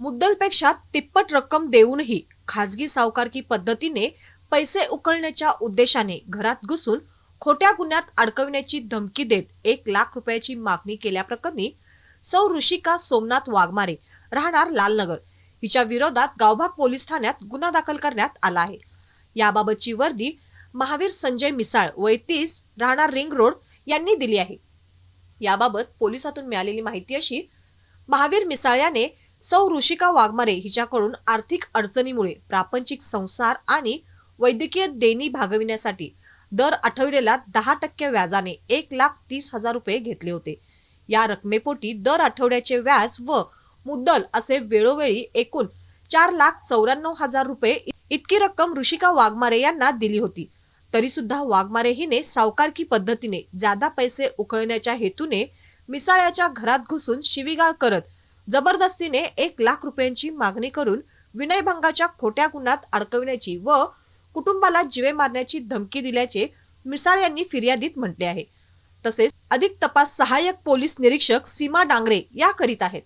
मुद्दलपेक्षा तिप्पट रक्कम देऊनही खाजगी सावकारकी पद्धतीने पैसे उकळण्याच्या उद्देशाने घरात घुसून खोट्या गुन्ह्यात अडकविण्याची धमकी देत 1,00,000 रुपयाची मागणी केल्याप्रकरणी सौ ऋषिका सोमनाथ वाघमारे राहणार लालनगर हिच्या विरोधात गावभाग पोलीस ठाण्यात गुन्हा दाखल करण्यात आला आहे। याबाबतची वर्दी महावीर संजय मिसाळ वय 30 राहणार रिंग रोड यांनी दिली आहे। याबाबत पोलिसातून मिळालेली माहिती अशी, महावीर मिसाळ याने सौ ऋषिका वाघमारे हिच्याकडून आर्थिक अडचणीमुळे प्रापंचिक संसार आणि वैद्यकीय देणी भागविण्यासाठी दर आठवड्याला 10% व्याजाने 1,30,000 रुपये घेतले होते। या रकमेपोटी दर आठवड्याचे व्याज व मुद्दल असे वेळोवेळी एकूण 4,94,000 रुपये इतकी रक्कम ऋषिका वाघमारे यांना दिली होती। तरी सुद्धा वाघमारे हिने सावकारकी पद्धतीने जादा पैसे उकळण्याच्या हेतूने मिसाळ्याच्या घरात घुसून शिवीगाळ करत जबरदस्तीने 1,00,000 रुपयांची मागणी करून विनयभंगाच्या खोट्या गुन्ह्यात अडकविण्याची व कुटुंबाला जीवे मारण्याची धमकी दिल्याचे मिसाळ यांनी फिर्यादीत म्हटले आहे। तसेच अधिक तपास सहाय्यक पोलीस निरीक्षक सीमा डांगरे या करीत आहेत।